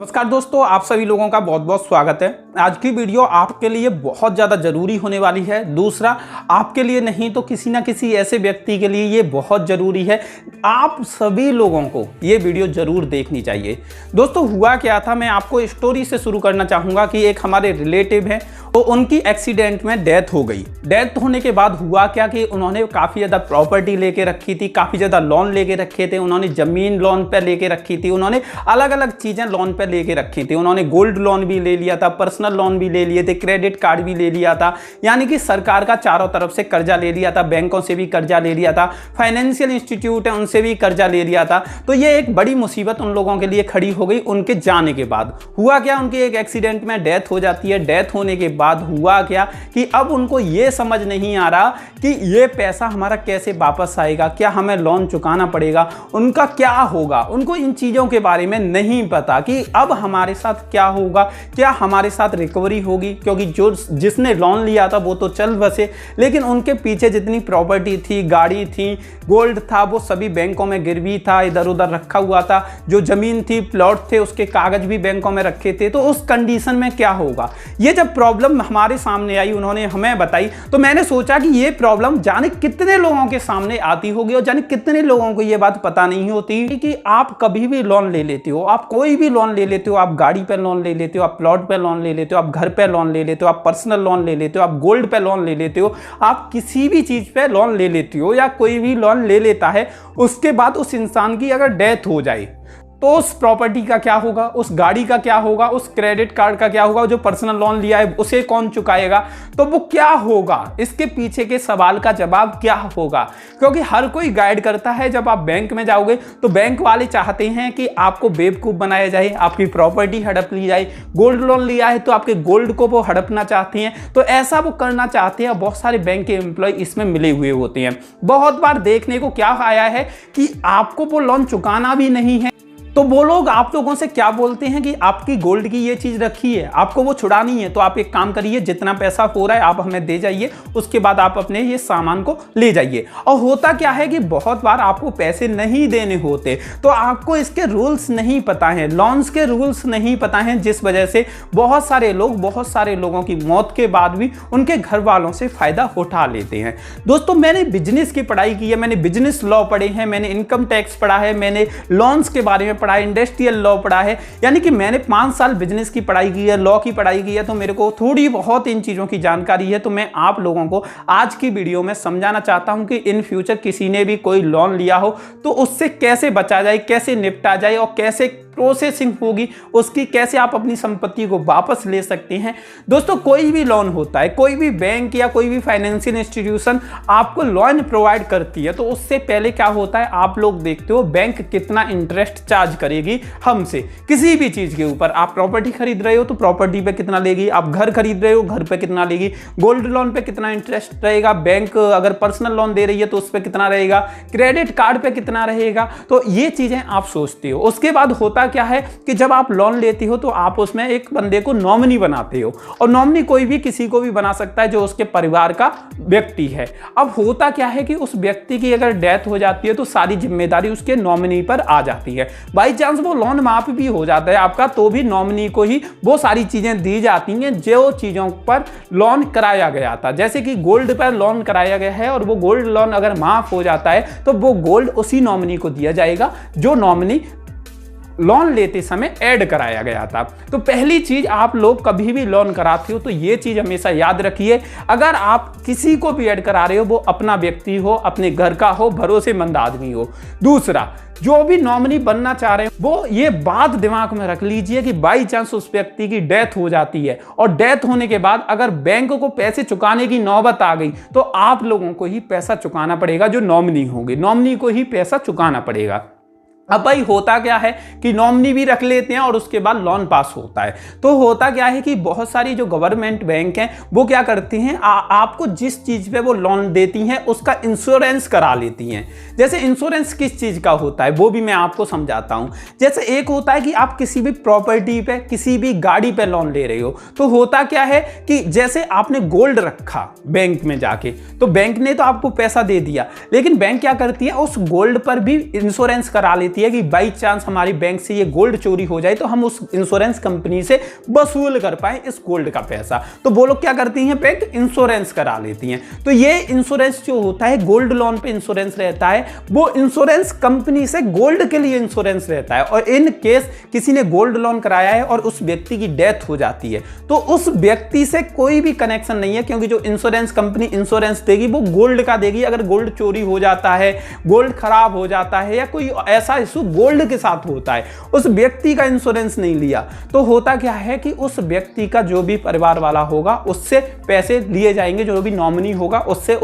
नमस्कार दोस्तों, आप सभी लोगों का बहुत बहुत स्वागत है। आज की वीडियो आपके लिए बहुत ज़्यादा ज़रूरी होने वाली है। दूसरा, आपके लिए नहीं तो किसी ना किसी ऐसे व्यक्ति के लिए ये बहुत ज़रूरी है। आप सभी लोगों को ये वीडियो ज़रूर देखनी चाहिए। दोस्तों, हुआ क्या था, मैं आपको स्टोरी से शुरू करना चाहूँगा कि एक हमारे रिलेटिव हैं, तो उनकी एक्सीडेंट में डेथ हो गई। डेथ होने के बाद हुआ क्या कि उन्होंने काफ़ी ज़्यादा प्रॉपर्टी लेके रखी थी, काफ़ी ज़्यादा लोन लेके रखे थे, उन्होंने ज़मीन लोन पे लेके रखी थी, उन्होंने अलग अलग चीज़ें लोन पे लेके रखी थी। उन्होंने गोल्ड लोन भी ले लिया था, पर्सनल लोन भी ले लिए थे, क्रेडिट कार्ड भी ले लिया था, यानी कि सरकार का चारों तरफ से कर्जा ले लिया था, बैंकों से भी कर्जा ले लिया था, फाइनेंशियल इंस्टीट्यूट है उनसे भी कर्जा ले लिया था। तो ये एक बड़ी मुसीबत उन लोगों के लिए खड़ी हो गई। उनके जाने के बाद हुआ क्या, उनकी एक एक्सीडेंट में डेथ हो जाती है। डेथ होने के बाद हुआ क्या कि अब उनको ये समझ नहीं आ रहा कि ये पैसा हमारा कैसे वापस आएगा, क्या हमें लोन चुकाना पड़ेगा, उनका क्या होगा। उनको इन चीज़ों के बारे में नहीं पता कि अब हमारे साथ क्या होगा, क्या हमारे साथ रिकवरी होगी, क्योंकि जो जिसने लोन लिया था वो तो चल बसे, लेकिन उनके पीछे जितनी प्रॉपर्टी थी, गाड़ी थी, गोल्ड था, वो सभी बैंकों में गिरवी था, इधर उधर रखा हुआ था। जो ज़मीन थी, प्लॉट थे, उसके कागज भी बैंकों में रखे थे। तो उस कंडीशन में क्या होगा, ये जब प्रॉब्लम हमारे सामने आई, उन्होंने हमें बताई, तो मैंने सोचा कि ये प्रॉब्लम जाने कितने लोगों के सामने आती होगी और जाने कितने लोगों को ये बात पता नहीं होती कि आप कभी भी लोन ले लेते हो, आप कोई भी लोन ले लेते हो, आप गाड़ी पे लोन ले लेते हो, आप प्लॉट पे लोन ले लेते हो, आप घर पे लोन ले लेते हो, आप पर्सनल लोन ले लेते हो, आप गोल्ड पे लोन ले लेते हो, आप किसी भी चीज़ पे लोन ले लेते हो, या कोई भी लोन ले लेता है। उसके बाद उस इंसान की अगर डेथ हो जाए तो उस प्रॉपर्टी का क्या होगा, उस गाड़ी का क्या होगा, उस क्रेडिट कार्ड का क्या होगा, जो पर्सनल लोन लिया है उसे कौन चुकाएगा, तो वो क्या होगा, इसके पीछे के सवाल का जवाब क्या होगा। क्योंकि हर कोई गाइड करता है, जब आप बैंक में जाओगे तो बैंक वाले चाहते हैं कि आपको बेवकूफ़ बनाया जाए, आपकी प्रॉपर्टी हड़प ली जाए। गोल्ड लोन लिया है तो आपके गोल्ड को वो हड़पना चाहते हैं, तो ऐसा वो करना चाहते हैं। बहुत सारे बैंक के एम्प्लॉय इसमें मिले हुए होते हैं। बहुत बार देखने को क्या आया है कि आपको वो लोन चुकाना भी नहीं है, तो वो लोग आप लोगों से क्या बोलते हैं कि आपकी गोल्ड की ये चीज़ रखी है, आपको वो छुड़ानी है, तो आप एक काम करिए, जितना पैसा हो रहा है आप हमें दे जाइए, उसके बाद आप अपने ये सामान को ले जाइए। और होता क्या है कि बहुत बार आपको पैसे नहीं देने होते, तो आपको इसके रूल्स नहीं पता हैं, लॉन्स के रूल्स नहीं पता हैं, जिस वजह से बहुत सारे लोगों की मौत के बाद भी उनके घर वालों से फ़ायदा उठा लेते हैं। दोस्तों, मैंने बिजनेस की पढ़ाई की है, मैंने बिजनेस लॉ पढ़े हैं, मैंने इनकम टैक्स पढ़ा है, मैंने लॉन्स के बारे में पढ़ा है, इंडस्ट्रियल लॉ पढ़ा है, यानी कि मैंने 5 साल बिजनेस की पढ़ाई की है, लॉ की पढ़ाई की है। तो मेरे को थोड़ी बहुत इन चीज़ों की जानकारी है। तो मैं आप लोगों को आज की वीडियो में समझाना चाहता हूं कि इन फ्यूचर किसी ने भी कोई लोन लिया हो तो उससे कैसे बचा जाए, कैसे निपटा जाए और कैसे प्रोसेसिंग होगी उसकी, कैसे आप अपनी संपत्ति को वापस ले सकते हैं। दोस्तों, कोई भी लोन होता है, कोई भी बैंक या कोई भी फाइनेंशियल इंस्टीट्यूशन आपको लोन प्रोवाइड करती है, तो उससे पहले क्या होता है, आप लोग देखते हो बैंक कितना इंटरेस्ट चार्ज करेगी हमसे किसी भी चीज़ के ऊपर। आप प्रॉपर्टी खरीद रहे हो तो प्रॉपर्टी पे कितना लेगी, आप घर खरीद रहे हो घर पे कितना लेगी, गोल्ड लोन पे कितना इंटरेस्ट रहेगा, बैंक अगर पर्सनल लोन दे रही है तो उस पर कितना रहेगा, क्रेडिट कार्ड पे कितना रहेगा। तो ये चीज़ें आप सोचते हो। उसके बाद होता क्या है कि जब आप लोन लेती हो तो आप उसमें एक बंदे को नॉमिनी बनाते हो, और नॉमिनी कोई भी किसी को भी बना सकता है जो उसके परिवार का व्यक्ति है। अब होता क्या है कि उस व्यक्ति की अगर डेथ हो जाती है तो सारी जिम्मेदारी उसके नॉमिनी पर आ जाती है। बाई चांस वो लोन माफ भी हो जाता है आपका, तो भी नॉमिनी को ही वो सारी चीजें दी जाती हैं जो चीजों पर लोन कराया गया था। जैसे कि गोल्ड पर लोन कराया गया है और वो गोल्ड लोन अगर माफ हो जाता है तो वो गोल्ड उसी नॉमिनी को दिया जाएगा जो नॉमिनी लोन लेते समय ऐड कराया गया था। तो पहली चीज, आप लोग कभी भी लोन कराते हो तो ये चीज हमेशा याद रखिए, अगर आप किसी को भी ऐड करा रहे हो वो अपना व्यक्ति हो, अपने घर का हो, भरोसेमंद आदमी हो। दूसरा, जो भी नॉमिनी बनना चाह रहे हैं वो ये बात दिमाग में रख लीजिए कि बाई चांस उस व्यक्ति की डेथ हो जाती है और डेथ होने के बाद अगर बैंक को पैसे चुकाने की नौबत आ गई तो आप लोगों को ही पैसा चुकाना पड़ेगा, जो नॉमिनी होंगे नॉमिनी को ही पैसा चुकाना पड़ेगा। अब भाई होता क्या है कि नॉमिनी भी रख लेते हैं और उसके बाद लोन पास होता है। तो होता क्या है कि बहुत सारी जो गवर्नमेंट बैंक हैं वो क्या करती हैं, आपको जिस चीज़ पे वो लोन देती हैं उसका इंश्योरेंस करा लेती हैं। जैसे इंश्योरेंस किस चीज़ का होता है वो भी मैं आपको समझाता हूँ। जैसे एक होता है कि आप किसी भी प्रॉपर्टी पे, किसी भी गाड़ी पे लोन ले रहे हो, तो होता क्या है कि जैसे आपने गोल्ड रखा बैंक में जाके, तो बैंक ने तो आपको पैसा दे दिया, लेकिन बैंक क्या करती है उस गोल्ड पर भी इंश्योरेंस करा लेती देती है कि बाई चांस हमारी बैंक से ये गोल्ड चोरी हो जाए तो हम उस इंश्योरेंस कंपनी से वसूल कर पाए इस गोल्ड का पैसा। तो वो लोग क्या करती हैं, बैंक इंश्योरेंस करा लेती हैं। तो ये इंश्योरेंस जो होता है, गोल्ड लोन पे इंश्योरेंस रहता है, वो इंश्योरेंस कंपनी से गोल्ड के लिए इंश्योरेंस रहता है। और इन केस किसी ने गोल्ड लोन कराया है और उस व्यक्ति की डेथ हो जाती है तो उस व्यक्ति से कोई भी कनेक्शन नहीं है, क्योंकि जो इंश्योरेंस कंपनी इंश्योरेंस देगी वो गोल्ड का देगी। अगर गोल्ड चोरी हो जाता है, गोल्ड खराब हो जाता है या कोई ऐसा इशू गोल्ड के साथ होता है, उस व्यक्ति का इंश्योरेंस नहीं लिया तो होता क्या है कि उस व्यक्ति का जो भी परिवार वाला होगा उससे पैसे लिए जाएंगे, जो भी नॉमिनी होगा उससे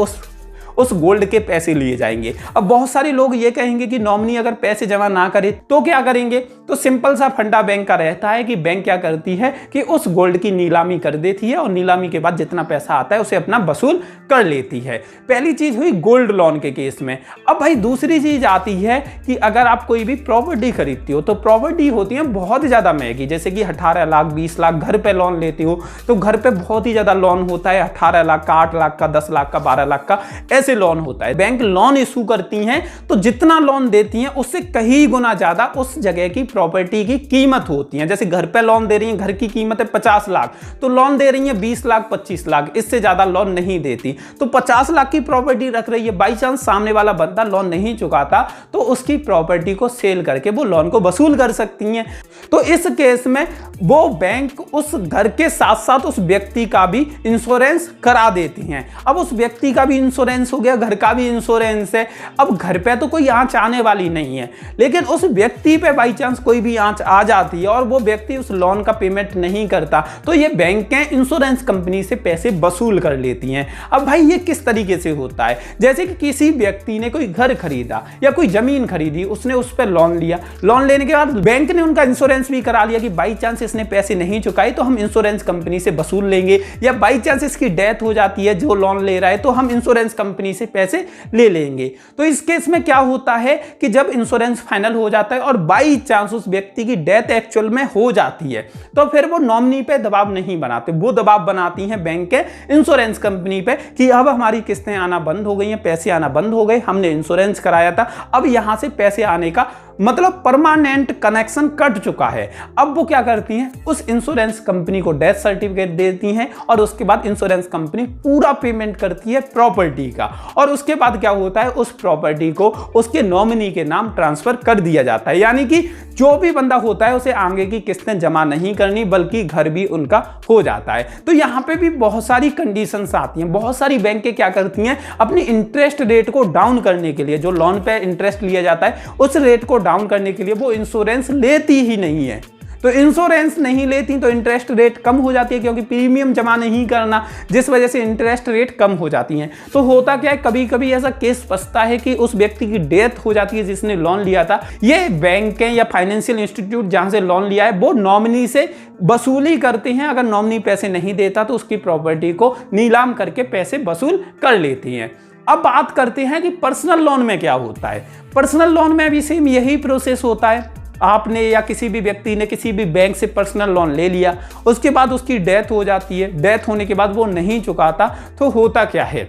उस गोल्ड के पैसे लिए जाएंगे। अब बहुत सारे लोग ये कहेंगे कि नॉमिनी अगर पैसे जमा ना करे तो क्या करेंगे, तो सिंपल सा फंडा बैंक का रहता है कि बैंक क्या करती है कि उस गोल्ड की नीलामी कर देती है और नीलामी के बाद जितना पैसा आता है उसे अपना वसूल कर लेती है। पहली चीज हुई गोल्ड लोन के केस में। अब भाई दूसरी चीज आती है कि अगर आप कोई भी प्रॉपर्टी खरीदती हो तो प्रॉपर्टी होती है बहुत ज्यादा महंगी, जैसे कि 18 लाख 20 लाख घर पे लोन लेती हो तो घर पे बहुत ही ज्यादा लोन होता है, 18 लाख का, 8 लाख का, 10 लाख का, 12 लाख का, ऐसे लोन होता है। बैंक लोन इशू करती हैं तो जितना लोन देती हैं उससे कहीं गुना ज्यादा उस जगह की प्रॉपर्टी की कीमत होती है। जैसे घर पे लोन दे रही हैं, घर की कीमत है 50 लाख तो लोन दे रही हैं 20 लाख 25 लाख, इससे ज्यादा लोन नहीं देती। तो 50 लाख की प्रॉपर्टी रख रही है, बाई चांस सामने वाला बंदा लोन नहीं चुकाता तो उसकी प्रॉपर्टी को सेल करके वो लोन को वसूल कर सकती हैं। तो इस केस में वो बैंक उस घर के साथ साथ उस व्यक्ति का भी इंश्योरेंस करा देती हैं। अब उस व्यक्ति का भी इंश्योरेंस हो गया, घर का भी इंश्योरेंस है। अब घर पे तो कोई आंच आने वाली नहीं है, लेकिन उस व्यक्ति पे बाई चांस कोई भी आंच आ जाती है और वो व्यक्ति उस लोन का पेमेंट नहीं करता तो ये बैंकें इंश्योरेंस कंपनी से पैसे वसूल कर लेती हैं। अब भाई ये किस तरीके से होता है, जैसे कि किसी व्यक्ति ने कोई घर खरीदा या कोई जमीन खरीदी, उसने उस पर लोन लिया, लोन लेने के बाद बैंक ने उनका इंश्योरेंस भी करा लिया कि बाई चांस इसने पैसे नहीं चुकाए तो हम इंश्योरेंस कंपनी से वसूल लेंगे, या बाई चांस इसकी डेथ हो जाती है जो लोन ले रहा है तो हम इंश्योरेंस कंपनी से पैसे ले लेंगे। तो इस केस में क्या होता है कि जब इंश्योरेंस फाइनल हो जाता है और बाई चांस उस व्यक्ति की डेथ एक्चुअल में हो जाती है तो फिर वो नॉमिनी पे दबाव नहीं बनाते, वो दबाव बनाती हैं बैंक के इंश्योरेंस कंपनी पे कि अब हमारी किस्तें आना बंद हो गई हैं, पैसे आना बंद हो गए, हमने इंश्योरेंस कराया था, अब यहां से पैसे आने का मतलब परमानेंट कनेक्शन कट चुका है। अब वो क्या करती हैं, उस इंश्योरेंस कंपनी को डेथ सर्टिफिकेट देती हैं और उसके बाद इंश्योरेंस कंपनी पूरा पेमेंट करती है प्रॉपर्टी का, और उसके बाद क्या होता है, उस प्रॉपर्टी को उसके नॉमिनी के नाम ट्रांसफर कर दिया जाता है। यानी कि जो भी बंदा होता है उसे आगे की किस्तें जमा नहीं करनी बल्कि घर भी उनका हो जाता है। तो यहाँ पे भी बहुत सारी कंडीशंस आती हैं। बहुत सारी बैंकें क्या करती हैं, अपनी इंटरेस्ट रेट को डाउन करने के लिए, जो लोन पे इंटरेस्ट लिया जाता है उस रेट को डाउन करने के लिए वो इंश्योरेंस लेती ही नहीं है। तो इंश्योरेंस नहीं लेती तो इंटरेस्ट रेट कम हो जाती है, क्योंकि प्रीमियम जमा नहीं करना, जिस वजह से इंटरेस्ट रेट कम हो जाती हैं। तो होता क्या है, कभी कभी ऐसा केस फंसता है कि उस व्यक्ति की डेथ हो जाती है जिसने लोन लिया था। ये बैंकें या फाइनेंशियल इंस्टीट्यूट जहां से लोन लिया है वो नॉमिनी से वसूली करते हैं। अगर नॉमिनी पैसे नहीं देता तो उसकी प्रॉपर्टी को नीलाम करके पैसे वसूल कर लेती हैं। अब बात करते हैं कि पर्सनल लोन में क्या होता है। पर्सनल लोन में भी सेम यही प्रोसेस होता है। आपने या किसी भी व्यक्ति ने किसी भी बैंक से पर्सनल लोन ले लिया, उसके बाद उसकी डेथ हो जाती है, डेथ होने के बाद वो नहीं चुकाता तो होता क्या है,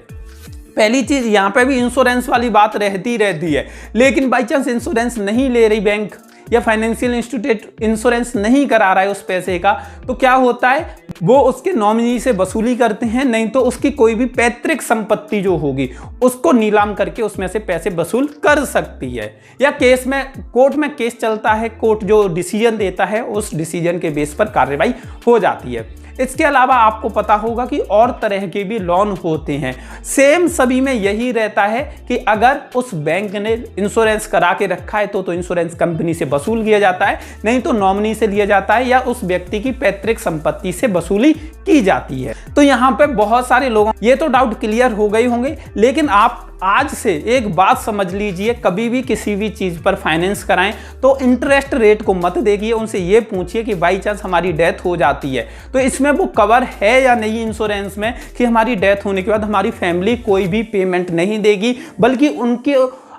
पहली चीज यहाँ पे भी इंश्योरेंस वाली बात रहती है, लेकिन बाई चांस इंश्योरेंस नहीं ले रही बैंक या फाइनेंशियल इंस्टीट्यूट इंश्योरेंस नहीं करा रहा है उस पैसे का, तो क्या होता है, वो उसके नॉमिनी से वसूली करते हैं, नहीं तो उसकी कोई भी पैतृक संपत्ति जो होगी उसको नीलाम करके उसमें से पैसे वसूल कर सकती है। या केस में कोर्ट में केस चलता है, कोर्ट जो डिसीजन देता है उस डिसीजन के बेस पर कार्रवाई हो जाती है। इसके अलावा आपको पता होगा कि और तरह के भी लोन होते हैं। सेम सभी में यही रहता है कि अगर उस बैंक ने इंश्योरेंस करा के रखा है तो इंश्योरेंस कंपनी से वसूल किया जाता है, नहीं तो नॉमिनी से लिया जाता है या उस व्यक्ति की पैतृक संपत्ति से वसूली की जाती है। तो यहाँ पे बहुत सारे लोगों ये तो डाउट क्लियर हो गए होंगे, लेकिन आप आज से एक बात समझ लीजिए, कभी भी किसी भी चीज पर फाइनेंस कराएं तो इंटरेस्ट रेट को मत देखिए, उनसे ये पूछिए कि बाई चांस हमारी डेथ हो जाती है तो इसमें वो कवर है या नहीं इंश्योरेंस में, कि हमारी डेथ होने के बाद हमारी फैमिली कोई भी पेमेंट नहीं देगी बल्कि उनके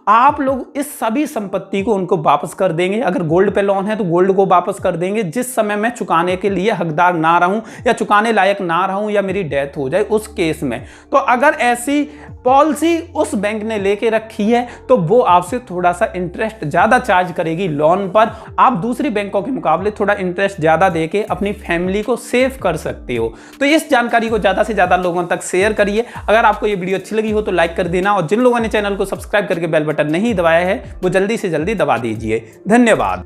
आप लोग इस सभी संपत्ति को उनको वापस कर देंगे। अगर गोल्ड पे लोन है तो गोल्ड को वापस कर देंगे जिस समय मैं चुकाने के लिए हकदार ना रहूं या चुकाने लायक ना रहूं या मेरी डेथ हो जाए उस केस में। तो अगर ऐसी पॉलिसी उस बैंक ने लेके रखी है तो वो आपसे थोड़ा सा इंटरेस्ट ज्यादा चार्ज करेगी लोन पर। आप दूसरी बैंकों के मुकाबले थोड़ा इंटरेस्ट ज्यादा देके अपनी फैमिली को सेव कर सकते हो। तो इस जानकारी को ज्यादा से ज्यादा लोगों तक शेयर करिए। अगर आपको ये वीडियो अच्छी लगी हो तो लाइक कर देना, और जिन लोगों ने चैनल को सब्सक्राइब करके बेल बटन नहीं दबाया है वो जल्दी से जल्दी दबा दीजिए। धन्यवाद।